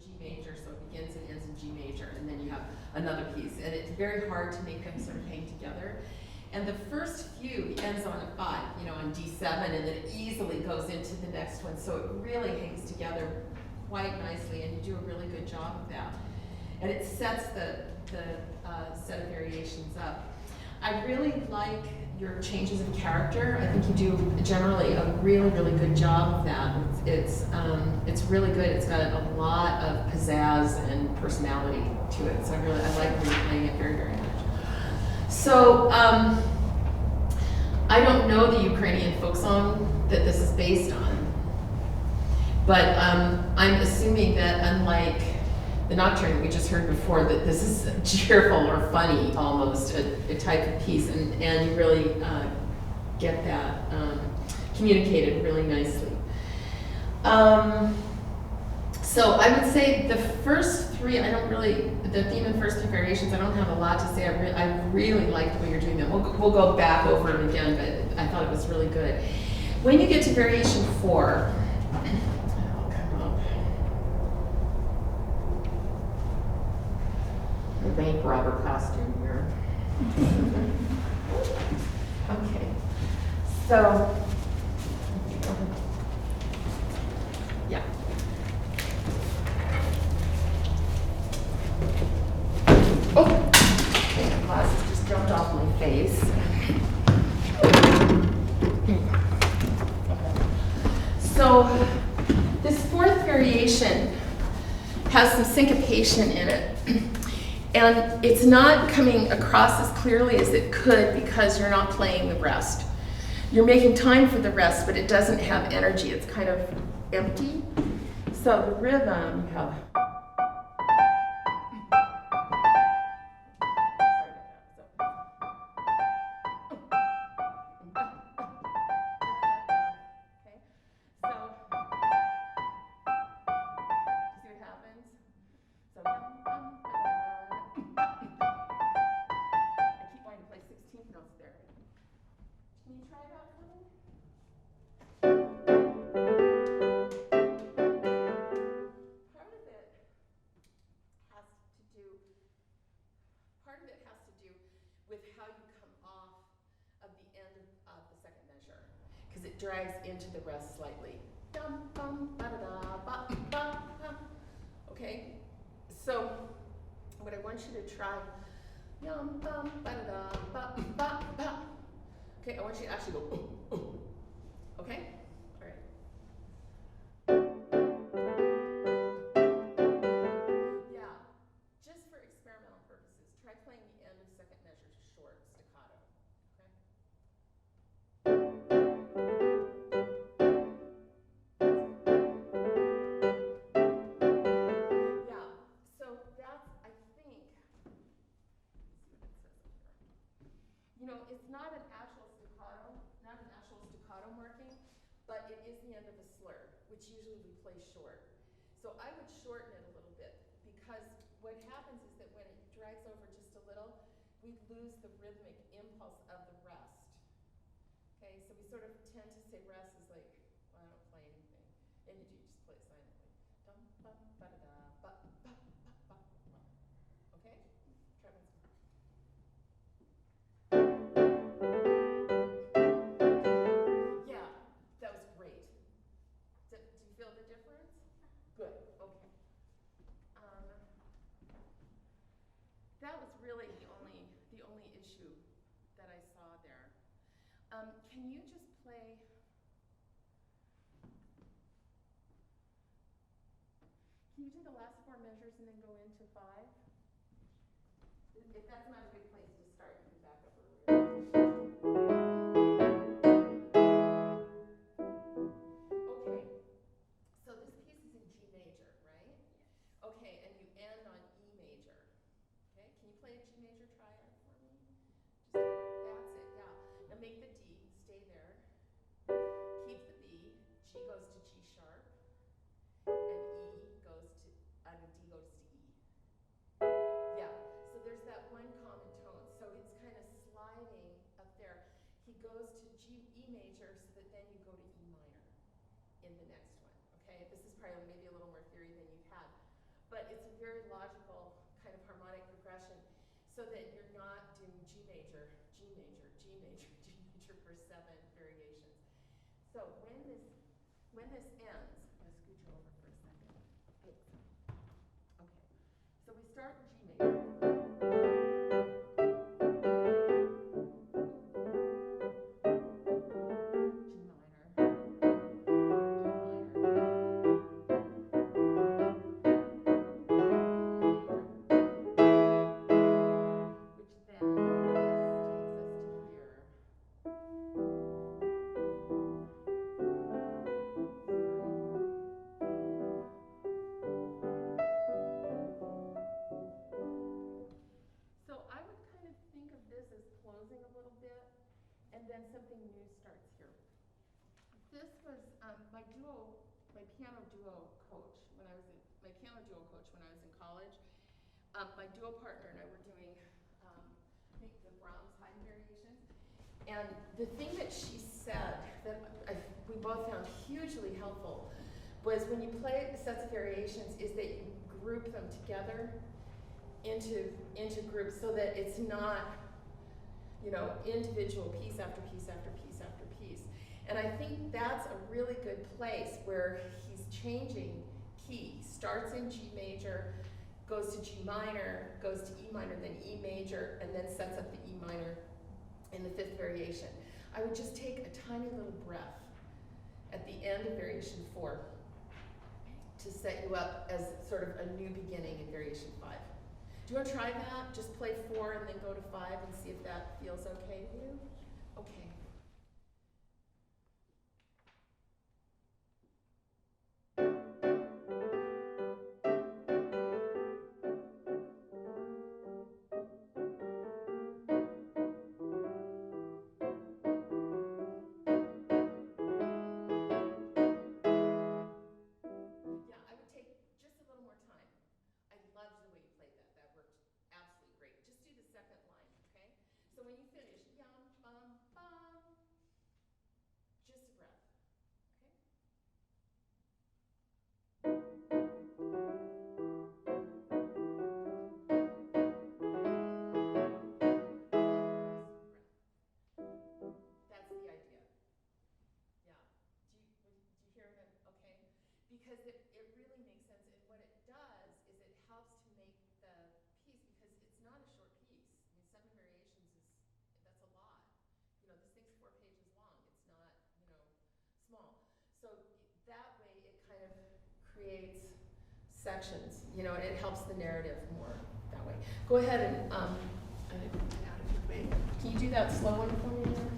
G major, so it begins and ends in G major, and then you have another piece, and it's very hard to make them sort of hang together. And the first few ends on a 5, on D7, and then it easily goes into the next one, so it really hangs together quite nicely, and you do a really good job of that. And it sets the set of variations up. I really like your changes of character. I think you do generally a really, really good job of that. It's really good. It's got a lot of pizzazz and personality to it. So I like replaying it very, very much. So I don't know the Ukrainian folk song that this is based on, but I'm assuming that unlike the nocturne that we just heard before, that this is cheerful or funny almost, a type of piece, and you really get that communicated really nicely. So I would say the first 3, the theme and first 3 variations, I don't have a lot to say. I really like the way you're doing them. We'll go back over them again, but I thought it was really good. When you get to variation 4, bank robber costume here. Okay, so yeah. Oh, my glasses just jumped off my face. So this 4th variation has some syncopation in it. And it's not coming across as clearly as it could because you're not playing the rest. You're making time for the rest, but it doesn't have energy. It's kind of empty. So the rhythm, you have. Part of it has to do with how you come off of the end of the second measure, because it drags into the rest slightly. Okay, so what I want you to try. Okay, I want you to actually go. Okay, all right. Try playing the end of second measure short, staccato, okay? Yeah, so that's, I think, let's see what it says up here. It's not an actual staccato marking, but it is the end of a slur, which usually we play short. So I would shorten it a little bit, because what happens is that when it drags over just a little, we lose the rhythmic impulse of the rest. Okay, so we sort of tend to say rest is like, well, I don't play anything. And you do, just play it silently. Dum, bum, ba-da-da, ba, ba, ba, ba, ba. Okay? Try once more. Yeah, that was great. Do you feel the difference? Good, okay. That was really the only issue that I saw there. Can you just play? Can you do the last 4 measures and then go into 5? If that's not a good place to start, you can back up earlier. Okay. So this piece is in G major, right? Okay, and you end on E major. Okay, can you play a G major triad for me? That's it, yeah. Now make the D, stay there. Keep the B, G goes to G sharp, and D goes to E. Yeah, so there's that one common tone. So it's kind of sliding up there. He goes to E major, so that then you go to E minor in the next one. Okay, this is probably maybe a little more theory than you've had. but it's a very logical kind of harmonic progression so that you're not doing G major, G major, G major, G major for 7 variations. So when this ends, I'm going to scoot you over for a second. Okay, so we start in G major. So I would kind of think of this as closing a little bit, and then something new starts here. This was my piano duo coach when I was in college. My duo partner and I were doing, I think, the Brahms Haydn variations. And the thing that she said that we both found hugely helpful was when you play sets of variations is that you group them together into groups so that it's not, individual piece after piece after piece after piece. And I think that's a really good place where he's changing key. Starts in G major, goes to G minor, goes to E minor, then E major, and then sets up the E minor in the 5th variation. I would just take a tiny little breath at the end of variation 4 to set you up as sort of a new beginning in variation 5. Do you want to try that? Just play 4 and then go to 5 and see if that feels okay to you? Okay. So when you finish, yum, bum, bum, just a breath, okay? That's the idea. Yeah. Do you hear it? Okay? Because it really makes sense, and what it does is it helps to make the piece, because it's not a short piece. I mean, 7 variations that's a lot. This thing's 4 pages long. It's not, small. So that way it kind of creates sections, and it helps the narrative more that way. Go ahead and, I didn't get out of your way. Can you do that slow one for me now?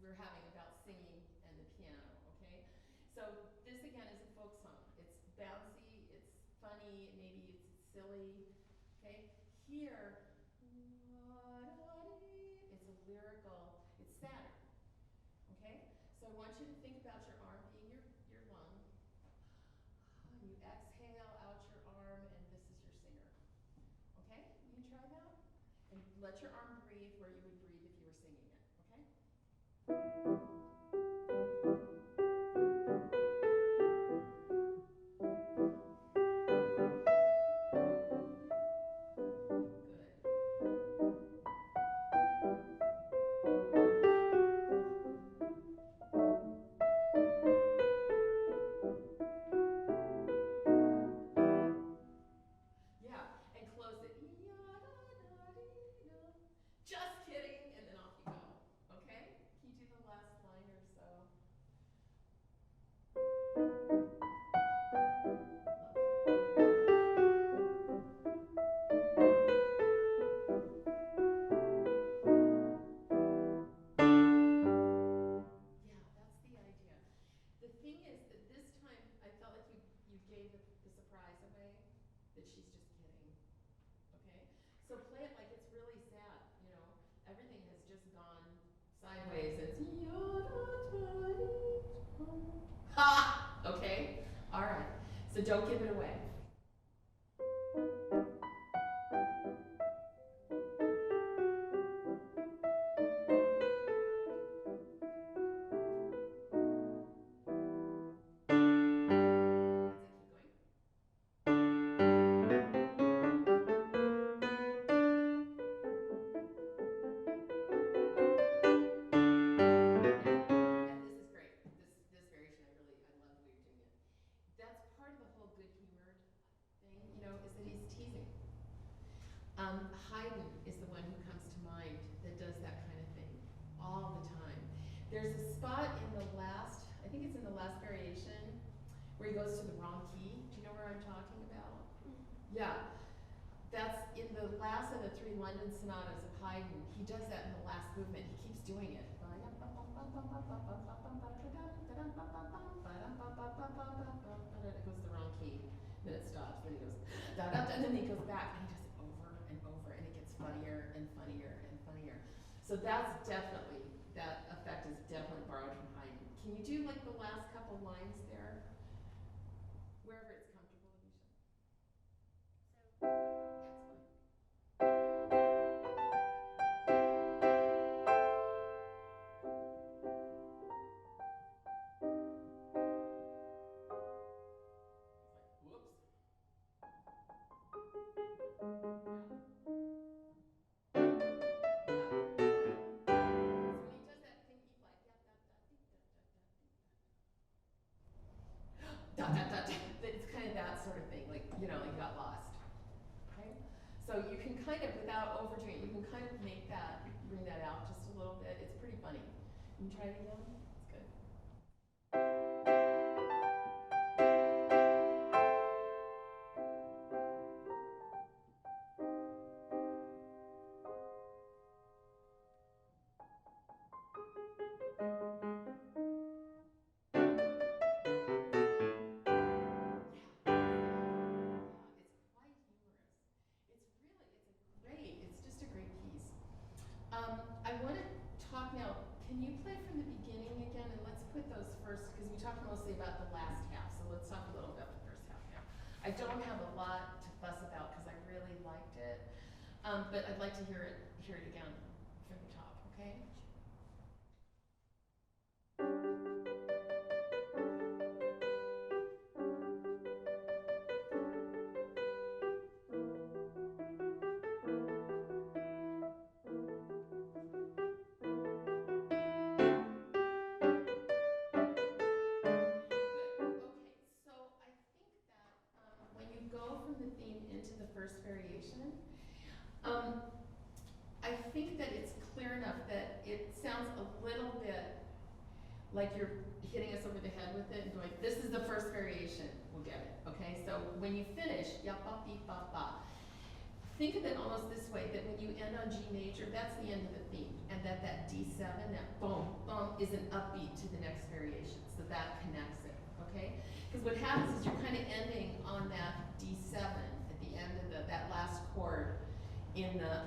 We're having about singing and the piano, okay? So this again is a folk song. It's bouncy, it's funny, maybe it's silly, okay? Here, it's a lyrical, it's sadder, okay? So I want you to think about your arm being your lung. And you exhale out your arm, and this is your singer, okay? You can try that? And let your arm breathe where you would breathe if you were singing it, okay? Just kidding, and then off you go. Okay? Can you do the last line or so? Yeah, that's the idea. The thing is that this time I felt like you gave the surprise away that she's just kidding. Okay? So play it like it's really sad, everything has just gone sideways. It's ha! Okay? All right. So don't give it away. Haydn is the one who comes to mind that does that kind of thing all the time. There's a spot in the last, I think it's in the last variation, where he goes to the wrong key. Do you know where I'm talking about? Yeah. That's in the last of the 3 London sonatas of Haydn. He does that in the last movement. He keeps doing it. It goes the wrong key. Then it stops. Then he goes da da da. And then he goes back and he does it over and over, and it gets funnier and funnier and funnier. So that's definitely, that effect is definitely borrowed from Haydn. Can you do like the last couple lines there? Wherever it's comfortable, Avisha. Whoops. Da, da, da, da. It's kind of that sort of thing, like, you know, like you got lost. Okay? So you can kind of, without overdoing it, you can kind of make that, bring that out just a little bit. It's pretty funny. Can you try it again? It's good. It's just a great piece. I want to talk now, can you play from the beginning again? And let's put those first, because we talked mostly about the last half, so let's talk a little about the first half now. I don't have a lot to fuss about because I really liked it, but I'd like to hear it again from the top, okay? First variation. I think that it's clear enough that it sounds a little bit like you're hitting us over the head with it and going, this is the first variation, we'll get it, okay? So when you finish, ya ba beep ba ba, think of it almost this way, that when you end on G major, that's the end of the theme, and that D7, that boom, boom, is an upbeat to the next variation, so that connects it, okay? Because what happens is you're kind of ending on that D7 at the end of that last chord in the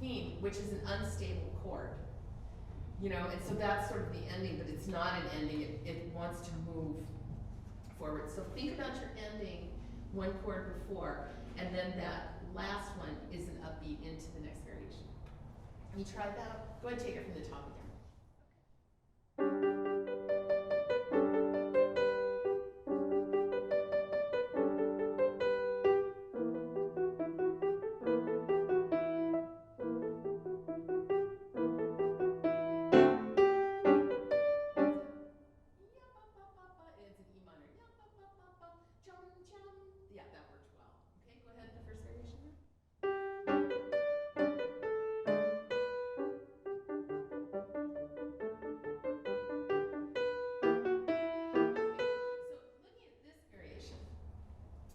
theme, which is an unstable chord. You know, and so that's sort of the ending, but it's not an ending, it wants to move forward. So think about your ending one chord before, and then that last one is an upbeat into the next variation. Can you try that? Go ahead and take it from the top again. Yeah, that worked well. Okay, go ahead, the first variation now. Okay, so looking at this variation,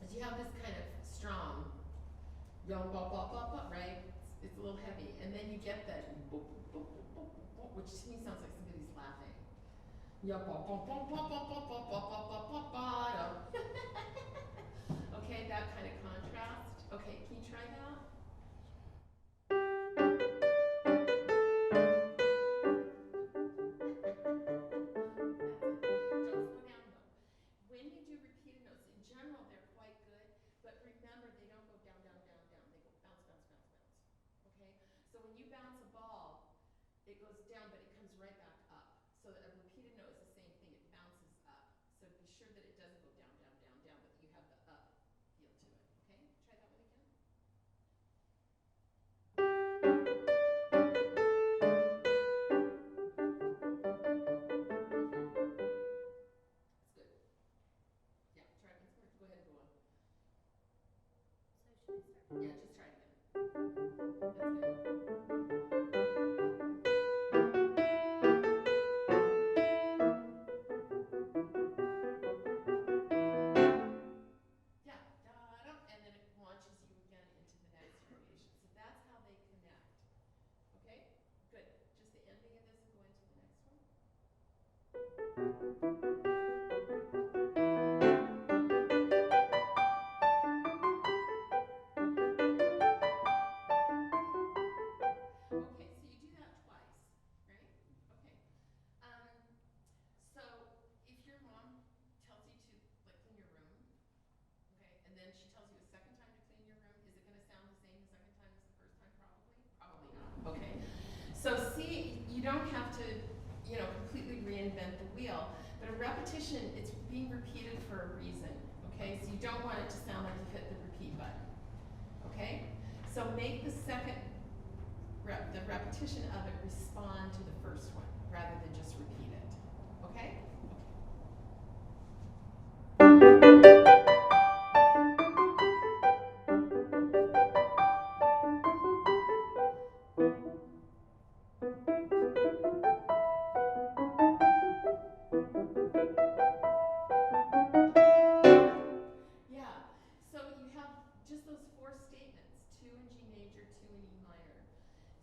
as you have this kind of strong, right? It's a little heavy, and then you get that, which to me sounds like somebody's laughing. Okay, that kind of contrast. Okay, can you try that? Don't slow down though. When you do repeated notes, in general, they're quite good, but remember, they don't go down, down, down, down. They go bounce, bounce, bounce, bounce. Okay? So when you bounce a ball, it goes down, but it comes right back up. So a repeated note is the same thing, it bounces up. So be sure that it doesn't go down, down, down, down, but you have the up feel to it. Okay? Try that one again. then she tells you a second time to clean your room, is it gonna sound the same the second time as the first time? Probably not. Okay. So see, you don't have to, completely reinvent the wheel, but a repetition, it's being repeated for a reason, okay? So you don't want it to sound like you hit the repeat button, okay? So make the the repetition of it respond to the first one, rather than just repeat it, okay? Just those four statements, 2 in G major, 2 in E minor.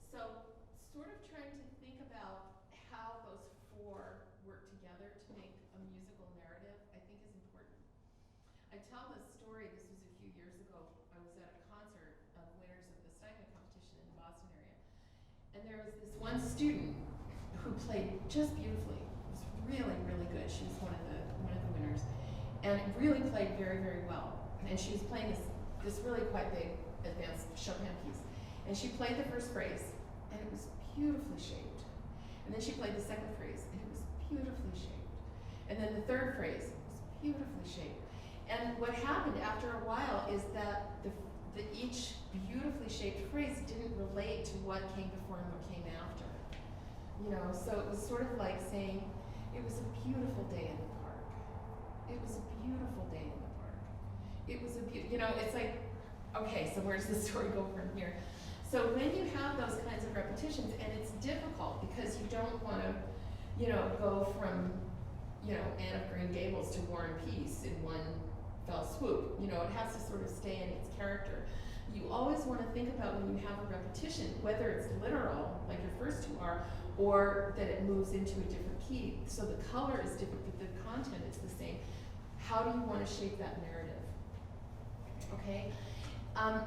So sort of trying to think about how those four work together to make a musical narrative, I think is important. I tell this story, this was a few years ago. I was at a concert of winners of the Steinway competition in the Boston area. And there was this one student who played just beautifully. It was really, really good. She was one of the winners. And really played very, very well. And she was playing this really quite big advanced Chopin piece. And she played the first phrase, and it was beautifully shaped. And then she played the second phrase, and it was beautifully shaped. And then the third phrase was beautifully shaped. And what happened after a while is that each beautifully shaped phrase didn't relate to what came before and what came after. So it was sort of like saying, it was a beautiful day in the park. It was a beautiful day in the park. It was it's like, okay, so where does the story go from here? So when you have those kinds of repetitions, and it's difficult because you don't want to, go from, Anne of Green Gables to War and Peace in one fell swoop. It has to sort of stay in its character. You always want to think about when you have a repetition, whether it's literal, like your first two are, or that it moves into a different key. So the color is different, but the content is the same. How do you want to shape that narrative? Okay?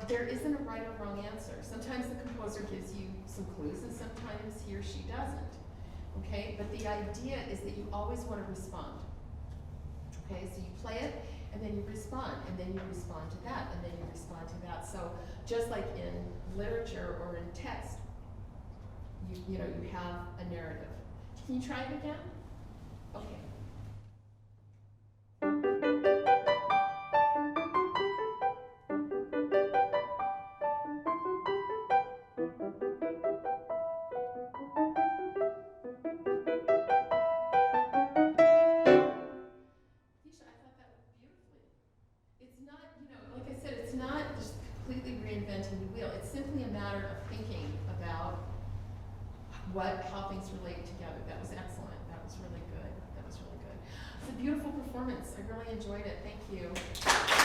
There isn't a right or wrong answer. Sometimes the composer gives you some clues, and sometimes he or she doesn't. Okay? But the idea is that you always want to respond. Okay? So you play it, and then you respond, and then you respond to that, and then you respond to that. So just like in literature or in text, you have a narrative. Can you try it again? Okay. Like I said, it's not just completely reinventing the wheel. It's simply a matter of thinking about how things relate together. That was excellent. That was really good. It's a beautiful performance. I really enjoyed it. Thank you.